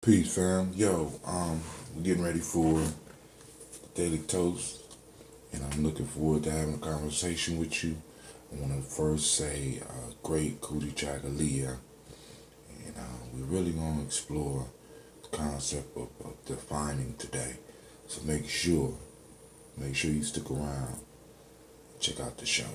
Peace, fam. Yo, we're getting ready for Daily Toast, and I'm looking forward to having a conversation with you. I want to first say, great Kujichagulia, and we're really going to explore the concept of defining today. So make sure you stick around, check out the show.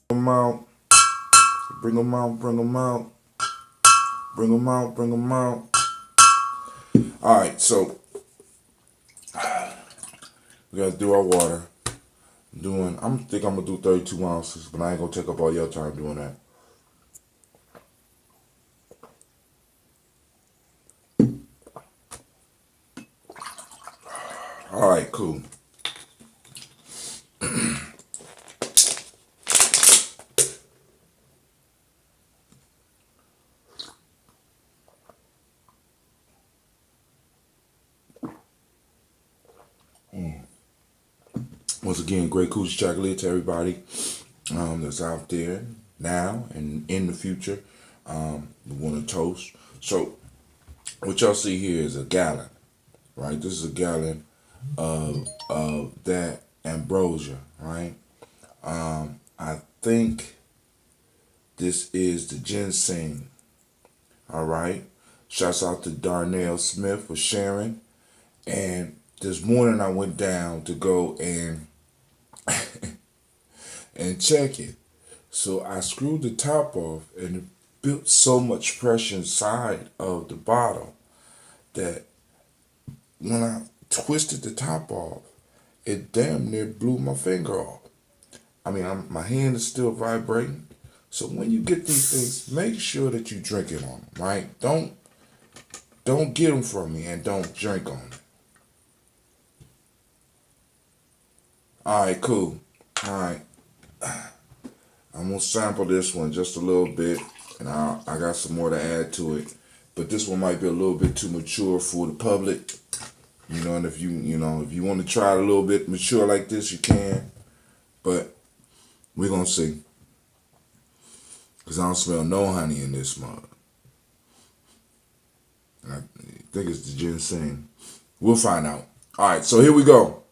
Them out, bring them out, bring them out, bring them out, bring them out. All right, so we gotta do our water. Think I'm gonna do 32 ounces, but I ain't gonna take up all your time doing that. All right, cool. Once again, great Kujichagulia to everybody that's out there now and in the future. We want to toast. So, what y'all see here is a gallon, right? This is a gallon of that ambrosia, right? I think this is the ginseng, all right? Shouts out to Darnell Smith for sharing. And this morning I went down to go and check it. So I screwed the top off and it built so much pressure inside of the bottle that when I twisted the top off, it damn near blew my finger off. I mean, my hand is still vibrating. So when you get these things, make sure that you drink it on them, right? Don't get them from me and don't drink on them. All right, cool. All right. I'm gonna sample this one just a little bit, and I got some more to add to it. But this one might be a little bit too mature for the public, And if you want to try it a little bit mature like this, you can. But we're gonna see, cause I don't smell no honey in this mug. I think it's the ginseng. We'll find out. All right, so here we go.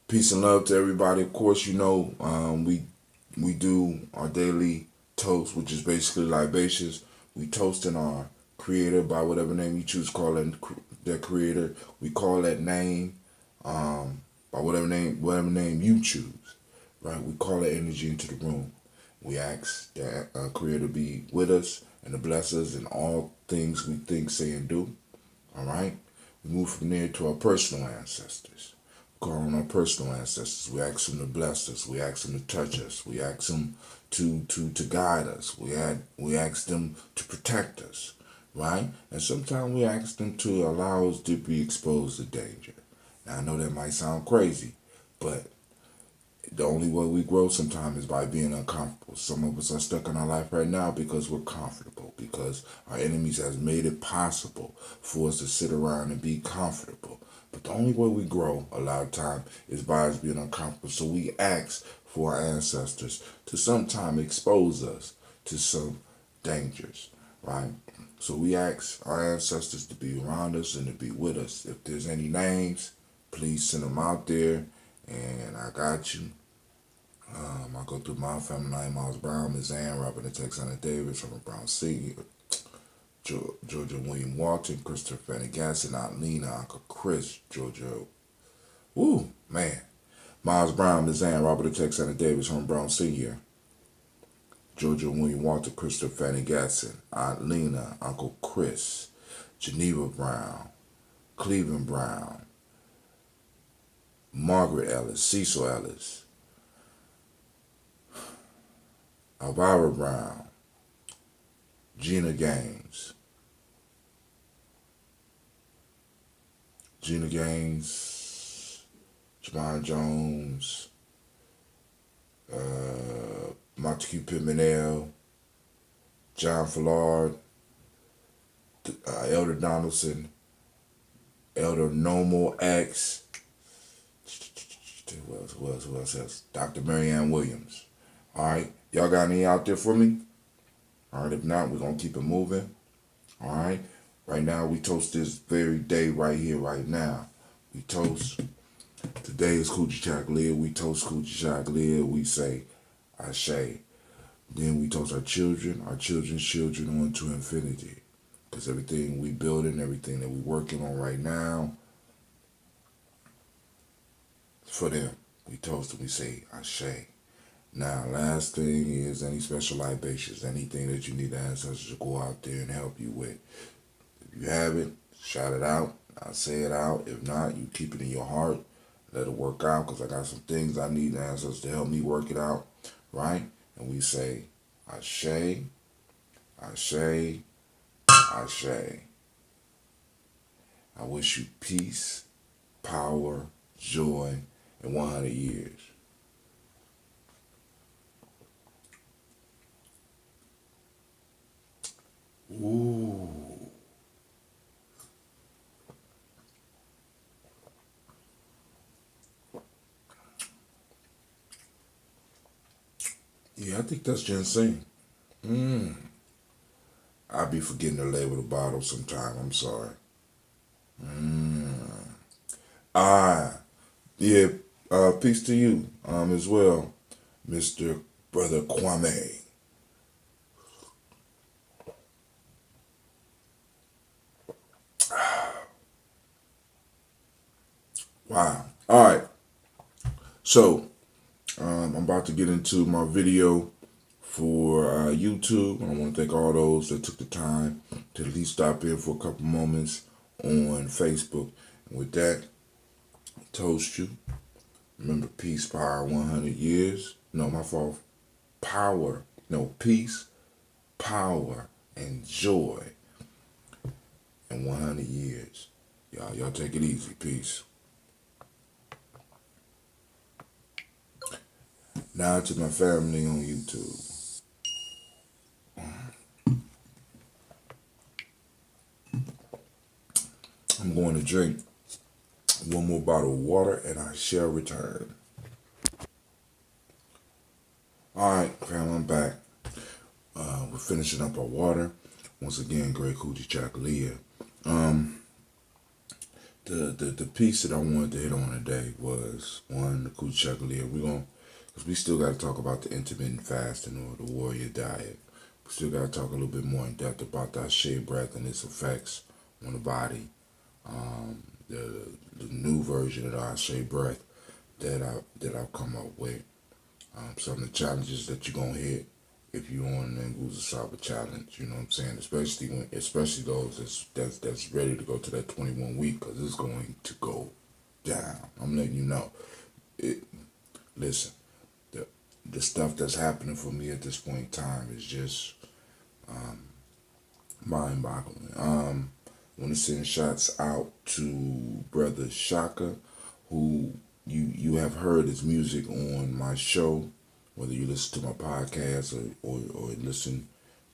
Peace and love to everybody. Of course, we do our daily toast, which is basically libations. We toasting our creator by whatever name you choose to call that creator. We call that name by whatever name you choose. Right? We call that energy into the room. We ask that creator be with us and to bless us in all things we think, say, and do. All right? We move from there to our personal ancestors. Call on our personal ancestors. We ask them to bless us. We ask them to touch us. We ask them to guide us. We ask them to protect us, right? And sometimes we ask them to allow us to be exposed to danger. Now I know that might sound crazy, but The only way we grow sometimes is by being uncomfortable. Some of us are stuck in our life right now because we're comfortable, because our enemies has made it possible for us to sit around and be comfortable. But the only way we grow a lot of time is by us being uncomfortable. So we ask for our ancestors to sometime expose us to some dangers, right? So we ask our ancestors to be around us and to be with us. If there's any names, please send them out there, and I got you. I go through my family name: Miles Brown, Miss Ann, Robert and Texana Davis, Robert Brown Sr., Georgia William Walton, Christopher Fanny Gasson, Aunt Lena, Uncle Chris, Georgia. Ooh, man. Miles Brown, Miss Ann, Robert and Texana Davis, Robert Brown Sr., Georgia William Walton, Christopher Fanny Gasson, Aunt Lena, Uncle Chris, Geneva Brown, Cleveland Brown, Margaret Ellis, Cecil Ellis, Elvira Brown, Gina Gaines, Javon Jones, Montague Pimenel, John Fallard, Elder Donaldson, Elder Nomo X, who else? Dr. Marianne Williams. All right, y'all got any out there for me? All right, if not, we're going to keep it moving. All right, right now we toast this very day right here, right now. We toast. Today is Kujichagulia. We toast Kujichagulia. We say, Ashe. Then we toast our children's children on to infinity. Because everything we building, everything that we working on right now, for them. We toast and we say, Ashe. Now, last thing is any special libations, anything that you need the ancestors to go out there and help you with. If you have it, shout it out. I'll say it out. If not, you keep it in your heart. Let it work out, because I got some things I need the ancestors to help me work it out, right? And we say, Ashe, Ashe, Ashe. I wish you peace, power, joy, and 100 years. Ooh. Yeah, I think that's ginseng. I be forgetting to label the bottle sometime. I'm sorry. Ah, yeah. Peace to you, as well, Mr. Brother Kwame. Wow. All right. So, I'm about to get into my video for YouTube. I want to thank all those that took the time to at least stop in for a couple moments on Facebook. And with that, toast you. Remember, peace, power, 100 years. No, my fault. Power. No, peace, power, and joy in 100 years. Y'all take it easy. Peace. Now to my family on YouTube. I'm going to drink one more bottle of water and I shall return. Alright, fam, I'm back. We're finishing up our water. Once again, great Kujichagulia. The piece that I wanted to hit on today was one, the Kujichagulia. Because we still got to talk about the intermittent fasting or the warrior diet. We still got to talk a little bit more in depth about that shea breath and its effects on the body. The new version of the Ashe breath that I've come up with. Some of the challenges that you're gonna hit if you're on the Nguza Saba challenge. You know what I'm saying? Especially those that's ready to go to that 21 week, because it's going to go down. I'm letting you know. Listen, the stuff that's happening for me at this point in time is just mind-boggling. I want to send shots out to Brother Shaka, who you have heard his music on my show, whether you listen to my podcast or listen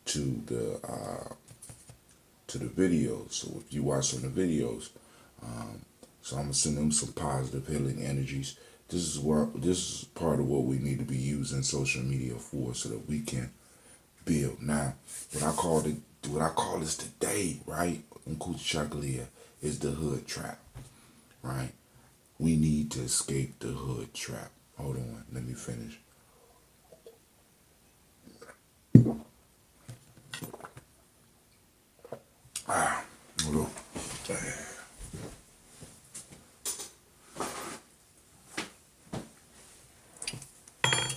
to the videos. So if you watch some of the videos, so I'm gonna send them some positive healing energies. This is part of what we need to be using social media for, so that we can build. Now, what I call this today, right, on Kujichagulia, is the hood trap, right? We need to escape the hood trap. Hold on, let me finish. Hold on.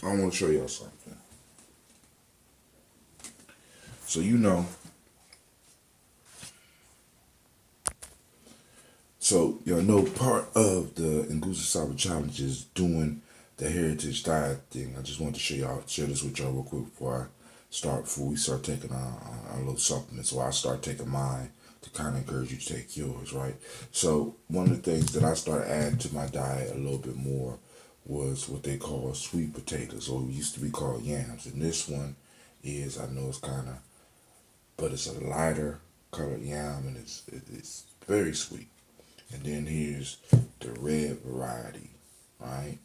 I want to show y'all something. So y'all know part of the Nguzi Saba Challenge is doing the heritage diet thing. I just want to share this with y'all real quick before we start taking our little supplements. So I start taking mine to kind of encourage you to take yours, right? So one of the things that I started adding to my diet a little bit more was what they call sweet potatoes, or used to be called yams. And this one is, I know it's kind of, but it's a lighter colored yam, and it's very sweet. And then here's the red variety, right?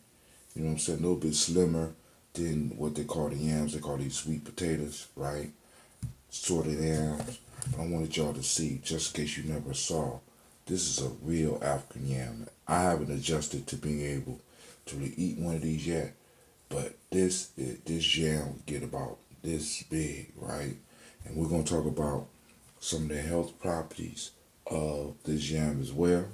You know what I'm saying? A little bit slimmer than what they call the yams. They call these sweet potatoes, right? Sorted yams. But I wanted y'all to see, just in case you never saw, this is a real African yam. I haven't adjusted to being able to really eat one of these yet, but this yam will get about this big, right? And we're gonna talk about some of the health properties of this yam as well.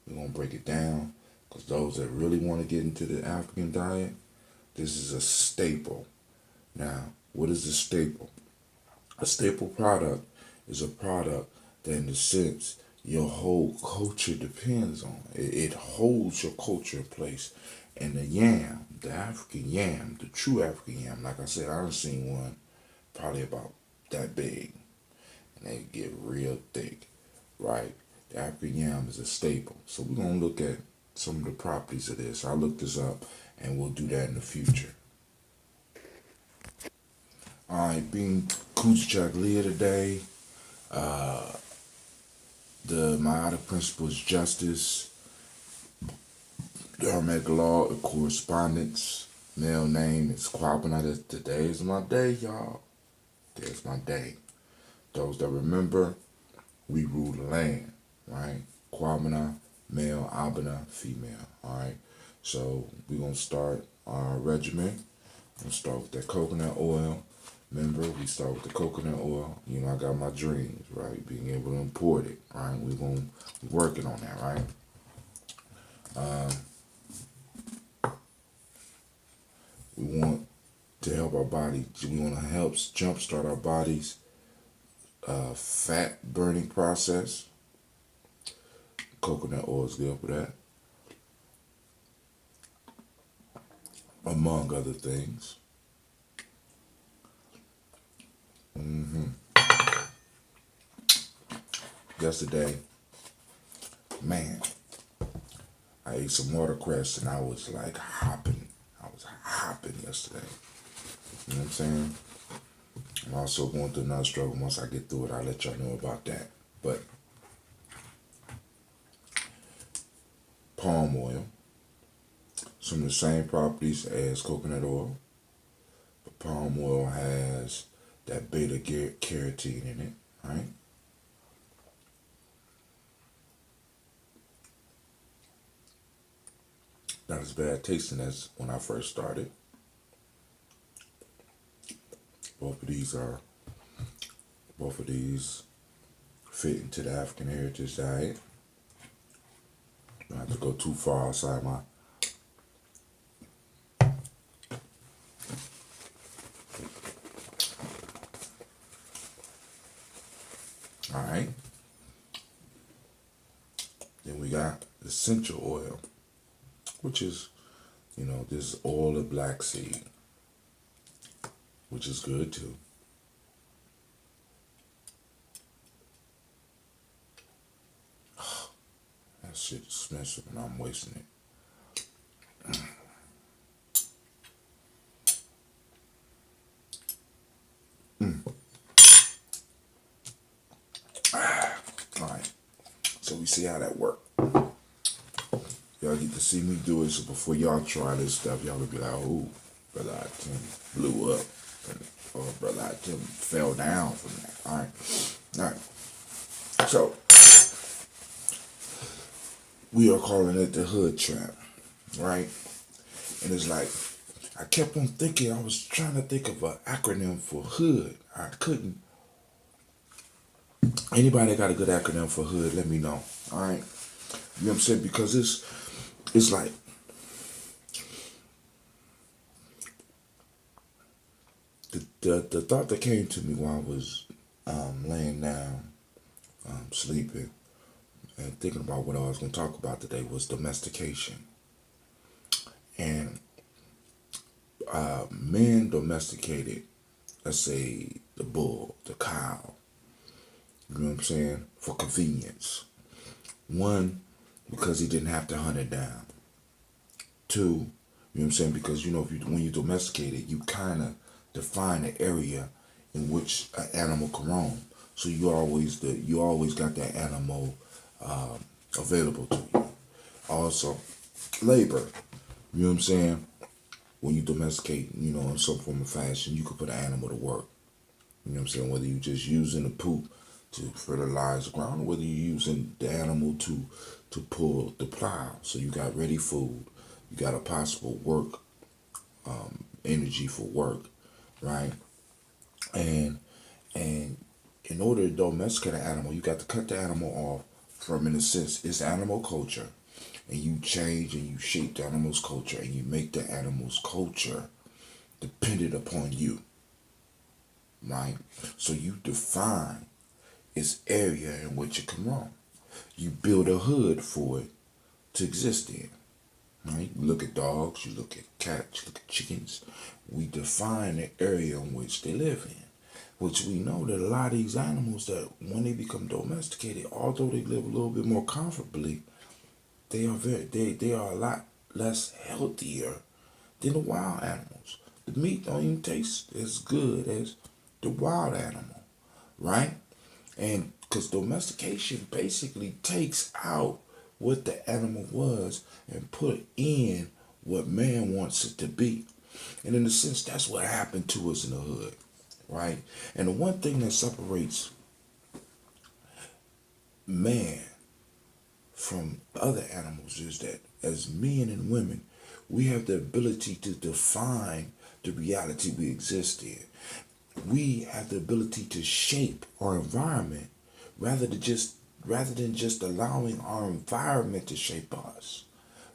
We're gonna break it down, because those that really want to get into the African diet, this is a staple. Now, what is a staple? A staple product is a product that, in a sense, your whole culture depends on. It holds your culture in place. And the yam, the African yam, the true African yam, like I said, I've seen one probably about that big, and they get real thick, right? The African yam is a staple. So we're going to look at some of the properties of this. I'll look this up, and we'll do that in the future. All right, being Kujichagulia today, the Ma'ata principle is justice, the Hermetic law of correspondence, male name is Kwabena. Today is my day, y'all. Today's my day. Those that remember, we rule the land, right? Kwabena, male, Abena, female, all right? So we're going to start our regimen. We're going to start with that coconut oil. Remember, we start with the coconut oil. You know, I got my dreams, right? Being able to import it, right? We're going to be working on that, right? We want to help our body. We want to help jumpstart our body's fat burning process. Coconut oil is good for that, among other things. Yesterday, man, I ate some watercress and I was like hopping. I was hopping yesterday. You know what I'm saying? I'm also going through another struggle. Once I get through it, I'll let y'all know about that. But palm oil, some of the same properties as coconut oil, but palm oil has that beta carotene in it, right? Not as bad tasting as when I first started. Both of these fit into the African heritage diet. Don't have to go too far outside my. All right. Then we got essential oil, which is, this oil of black seed, which is good too. That shit is expensive and I'm wasting it. we see how that works. Y'all get to see me do it, so before y'all try this stuff, y'all will be like, oh, Brother Tim blew up. Or Brother Tim fell down from that. Alright. So, we are calling it the hood trap, right? And it's like, I kept on thinking, I was trying to think of an acronym for hood. I couldn't. Anybody got a good acronym for hood, let me know. Alright? You know what I'm saying? Because it's like, the thought that came to me while I was laying down, sleeping, and thinking about what I was going to talk about today was domestication. And men domesticated, let's say, the bull, the cow, you know what I'm saying, for convenience. One, because he didn't have to hunt it down. Two, you know what I'm saying, because, when you domesticate it, you kind of define the area in which an animal can roam. So you always got that animal available to you. Also, labor. You know what I'm saying? When you domesticate, in some form of fashion, you could put an animal to work. You know what I'm saying? Whether you're just using the poop to fertilize the ground, or whether you're using the animal to pull the plow. So you got ready food. You got a possible work, energy for work, right? And in order to domesticate an animal, you got to cut the animal off from, in a sense, its animal culture. And you change and you shape the animal's culture, and you make the animal's culture dependent upon you, right? So you define its area in which it can roam. You build a hood for it to exist in, right? You look at dogs, you look at cats, you look at chickens. We define the area in which they live in, which we know that a lot of these animals, that when they become domesticated, although they live a little bit more comfortably, they are a lot less healthier than the wild animals. The meat don't even taste as good as the wild animal, right? And because domestication basically takes out what the animal was and put in what man wants it to be. And in a sense, that's what happened to us in the hood, right? And the one thing that separates man from other animals is that as men and women, we have the ability to define the reality we exist in. We have the ability to shape our environment rather than just allowing our environment to shape us,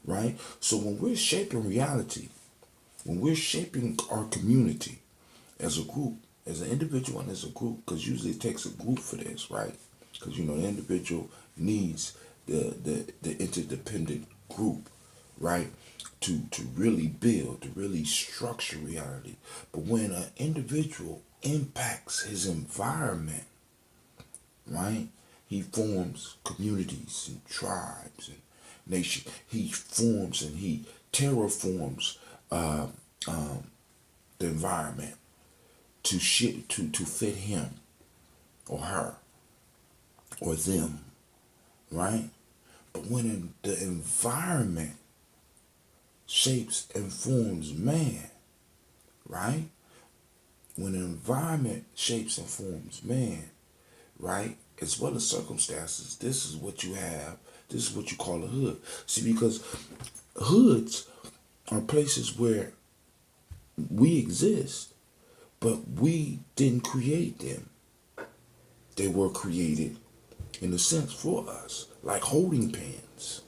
right? So when we're shaping reality, when we're shaping our community as a group, as an individual and as a group, because usually it takes a group for this, right? Because the individual needs the interdependent group, right? To really build, to really structure reality. But when an individual impacts his environment, right? He forms communities and tribes and nations. He forms and he terraforms the environment to fit him or her or them, right? But when the environment shapes and forms man, right? When the environment shapes and forms man, right, as well as circumstances, this is what you have. This is what you call a hood. See, because hoods are places where we exist, but we didn't create them. They were created, in a sense, for us, like holding pens,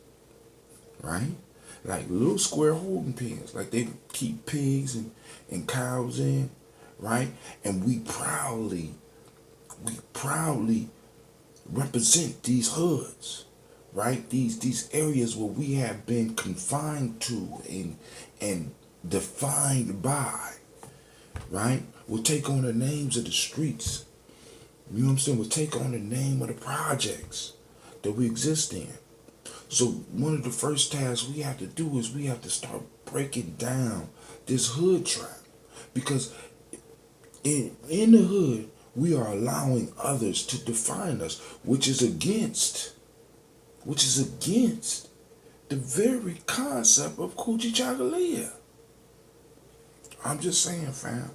right? Like little square holding pens, like they keep pigs and cows in, right? And we proudly represent these hoods, right? These areas where we have been confined to and defined by, right? We'll take on the names of the streets. You know what I'm saying? We'll take on the name of the projects that we exist in. So one of the first tasks we have to do is we have to start breaking down this hood trap. Because in the hood, we are allowing others to define us, which is against which is against the very concept of Kujichagulia. I'm just saying, fam.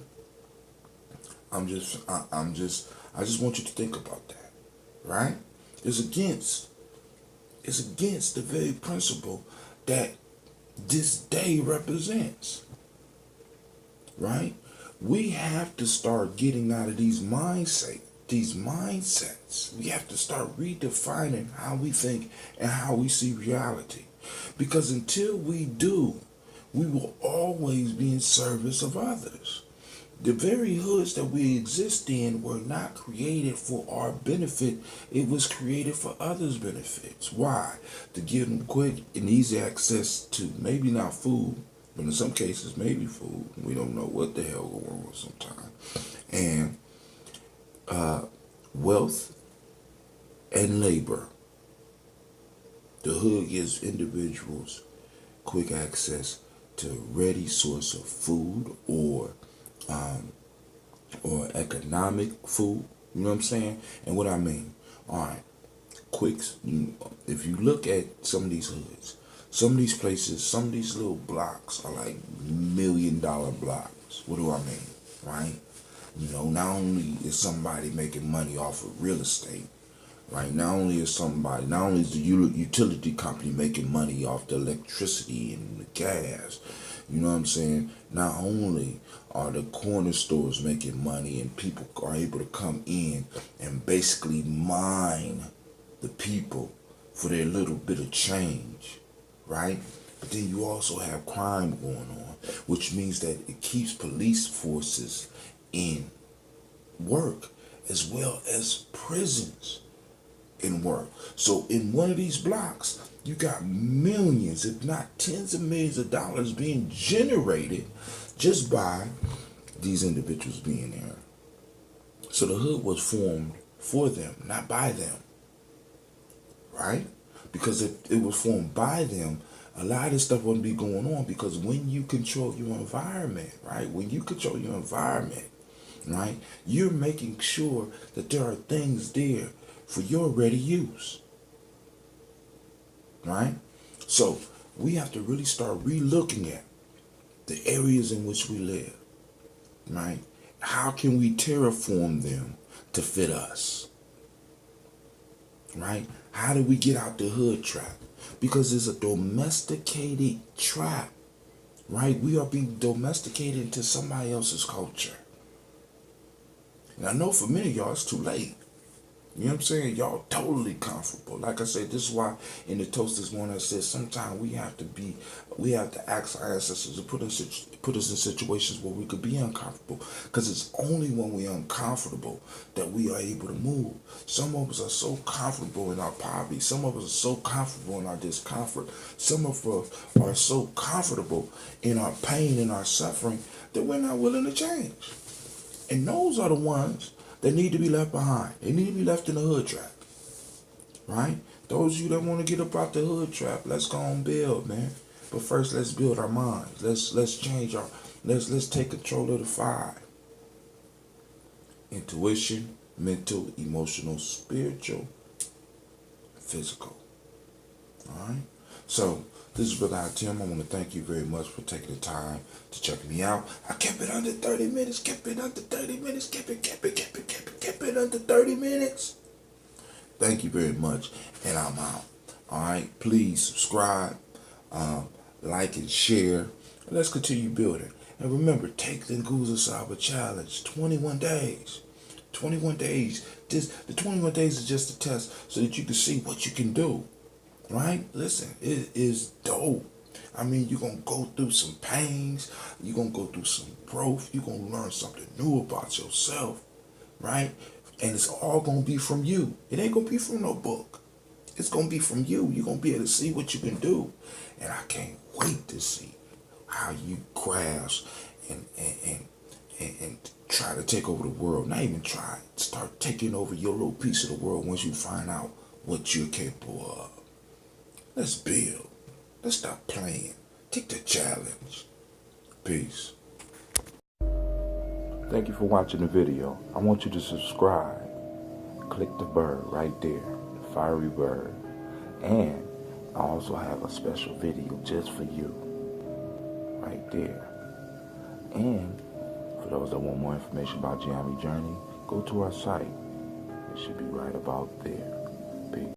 I just want you to think about that, right? It's against the very principle that this day represents, right? We have to start getting out of these mindsets. We have to start redefining how we think and how we see reality. Because until we do, we will always be in service of others. The very hoods that we exist in were not created for our benefit. It was created for others' benefits. Why? To give them quick and easy access to maybe not food, but in some cases maybe food. We don't know what the hell going on sometimes. And wealth and labor. The hood gives individuals quick access to a ready source of food or economic food. You know what I'm saying? And what I mean, all right, if you look at some of these hoods, some of these places, some of these little blocks are like $1 million blocks. What do I mean? Right? You know, not only is somebody making money off of real estate, right? Not only is the utility company making money off the electricity and the gas, you know what I'm saying? Not only are the corner stores making money and people are able to come in and basically mine the people for their little bit of change, right? But then you also have crime going on, which means that it keeps police forces in work as well as prisons in work. So in one of these blocks, you got millions, if not tens of millions of dollars being generated just by these individuals being there. So the hood was formed for them, not by them, right? Because if it was formed by them, a lot of this stuff wouldn't be going on, because when you control your environment, right? When you control your environment, right? You're making sure that there are things there for your ready use, right? So we have to really start re-looking at the areas in which we live, right? How can we terraform them to fit us, right? How do we get out the hood trap? Because it's a domesticated trap, right? We are being domesticated into somebody else's culture. And I know for many of y'all it's too late. You know what I'm saying? Y'all totally comfortable. Like I said, this is why in the toast this morning I said sometimes we have to ask our ancestors to put us in situations where we could be uncomfortable. Because it's only when we're uncomfortable that we are able to move. Some of us are so comfortable in our poverty. Some of us are so comfortable in our discomfort. Some of us are so comfortable in our pain and our suffering that we're not willing to change. And those are the ones that need to be left behind. They need to be left in the hood trap, right? Those of you that want to get up out the hood trap, let's go and build, man. But first, let's build our minds. Let's change let's take control of the five: intuition, mental, emotional, spiritual, physical. All right. So this is Brother Tim. I want to thank you very much for taking the time to check me out. I kept it under 30 minutes, kept it under 30 minutes, kept it under 30 minutes. Thank you very much, and I'm out. All right, please subscribe, like and share. And let's continue building. And remember, take the Nguza Saba Challenge, 21 days. 21 days. The 21 days is just a test so that you can see what you can do. Right? Listen, it is dope. I mean, you're going to go through some pains. You're going to go through some growth. You're going to learn something new about yourself. Right? And it's all going to be from you. It ain't going to be from no book. It's going to be from you. You're going to be able to see what you can do. And I can't wait to see how you grasp and try to take over the world. Not even try. Start taking over your little piece of the world once you find out what you're capable of. Let's build. Let's stop playing. Take the challenge. Peace. Thank you for watching the video. I want you to subscribe. Click the bird right there, the fiery bird. And I also have a special video just for you right there. And for those that want more information about gye-nyame Journey, go to our site. It should be right about there. Peace.